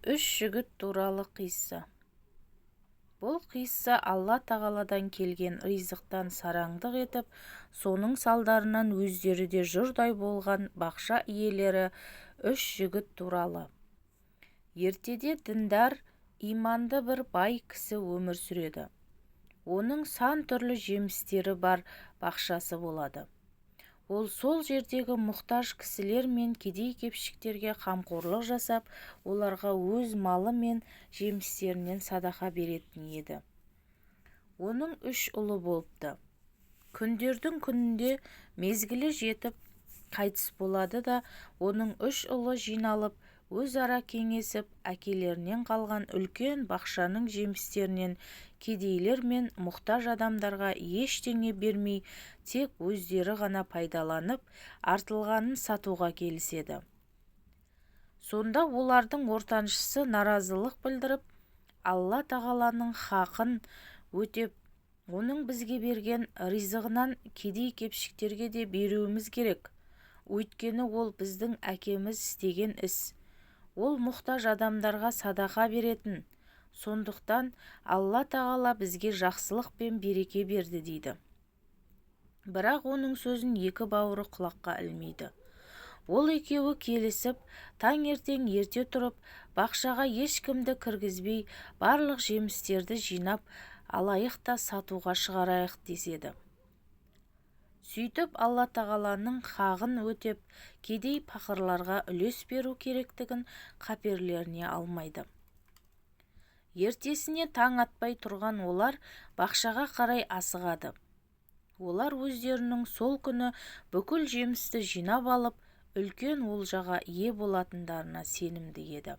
Үш жігіт туралы қисса. Бұл қисса Алла тағаладан келген ризықтан сараңдық етіп, соның салдарынан өздері де жұрдай болған бақша иелері үш жігіт туралы. Ертеде діндар, иманды бір бай кісі өмір сүреді. Оның сан түрлі жемістері бар бақшасы болады. Ол сол жердегі мұқтаж кісілер мен кедей-кепшіктерге қамқорлық жасап, оларға өз малы мен жемістерінен садақа беретін еді. Оның үш ұлы болыпты. Күндердің күнінде мезгілі жетіп қайтыс болады да, оның үш ұлы жиналып, өзара кеңесіп, әкелерінен қалған үлкен бақшаның жемістерінен кедейлер мен мұқтаж адамдарға ештеңе бермей, тек өздері ғана пайдаланып, артылғанын сатуға келіседі. Сонда олардың ортаншысы наразылық білдіріп, Алла тағаланың хақын өтеп, оның бізге берген ризығынан кедей-кепшіктерге де беруіміз керек. Өйткені ол біздің әкеміз істеген іс. Ол мұқтаж адамдарға садақа беретін. Сондықтан Алла тағала бізге жақсылық пен береке берді дейді. Бірақ оның сөзін екі бауыры құлаққа ілмейді. Ол екеуі келісіп, таңертең ерте тұрып, бақшаға ешкімді кіргізбей, барлық жемістерді жинап, алайық та сатуға шығарайық деседі. Сөйтіп Алла тағаланың хағын өтеп, кедей пақырларға үлес беру керектігін қаперлеріне алмайды. Ертесіне таң атпай тұрған олар бақшаға қарай асығады. Олар өздерінің сол күні бүкіл жемісті жинап алып, үлкен олжаға ие болатындарына сенімді еді.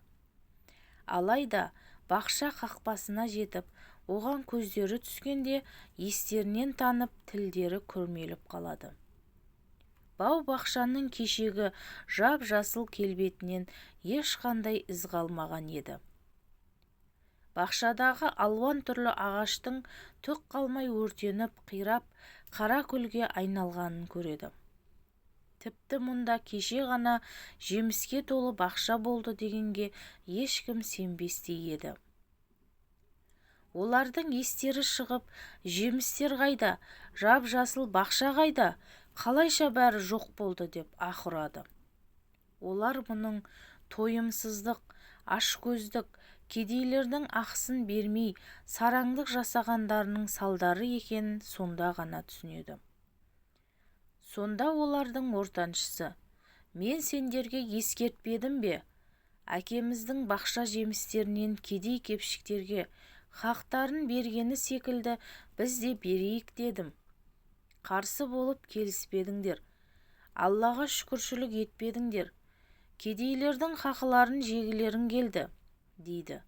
Алайда бақша қақпасына жетіп, оған көздері түскенде естерінен танып, тілдері күрмеліп қалады. Бау-бақшаның кешегі жап-жасыл келбетінен ешқандай із қалмаған еді. Бақшадағы алуан түрлі ағаштың түк қалмай өртеніп, қирап, қара күлге айналғанын көреді. Тіпті мұнда кеше ғана жеміске толы бақша болды дегенге ешкім сенбестей еді. Олардың естері шығып, жемістер қайда, жап-жасыл бақша қайда, қалайша бәрі жоқ болды деп аһ ұрады. Олар мұның тойымсыздық, ашкөздік, кедейлердің ақысын бермей, сараңдық жасағандарының салдары екенін сонда ғана түсінеді. Сонда олардың ортаншысы: «Мен сендерге ескертпедім бе? Әкеміздің бақша жемістерінен кедей-кепшіктерге хақтарын бергені секілді біз де берейік дедім. Қарсы болып келіспедіңдер. Аллаға шүкіршілік етпедіңдер. Кедейлердің хақыларын жегілерің келді», дейді.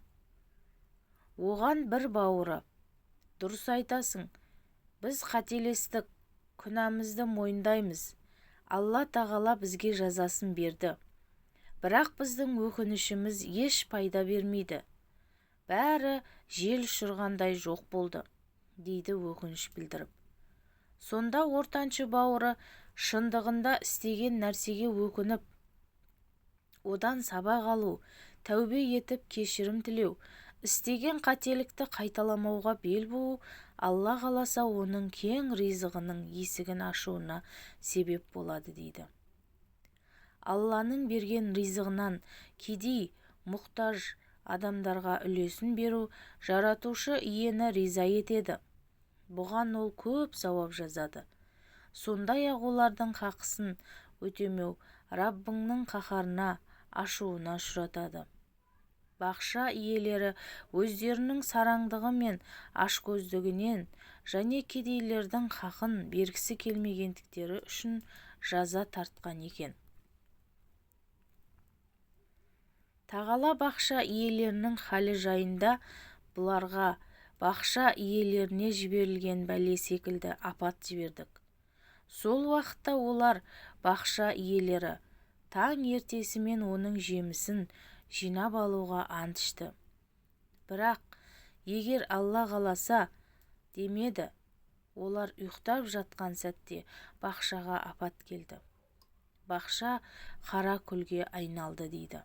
Оған бір бауыры: «Дұрыс айтасың, біз қателестік, күнәмізді мойындаймыз. Алла тағала бізге жазасын берді. Бірақ біздің өкінішіміз еш пайда бермейді. Бәрі жел ұшырғандай жоқ болды», дейді өкініш білдіріп. Сонда ортаншы бауыры шындығында істеген нәрсеге өкініп, одан сабақ алу, тәубе етіп кешірім тілеу, істеген қателікті қайталамауға бел буу, Алла қаласа оның кең ризығының есігін ашуына себеп болады дейді. Алланың берген ризығынан кедей, мұқтаж адамдарға үлесін беру жаратушы иені риза етеді. Бұған ол көп сауап жазады. Сондай-ақ олардың хақысын өтемеу Раббыңның қаһарына, ашуына ұшыратады. Бақша иелері өздерінің сараңдығы мен ашкөздігінен және кедейлердің хақын бергісі келмегендіктері үшін жаза тартқан екен. Тағала бақша иелерінің халі жайында бұларға бақша иелеріне жіберілген бәле секілді апат жібердік. Сол уақытта олар, бақша иелері, таң ертесімен оның жемісін жинап алуға ант ішті. Бірақ егер Алла қаласа демеді, олар ұйықтап жатқан сәтте бақшаға апат келді. Бақша қара күлге айналды дейді.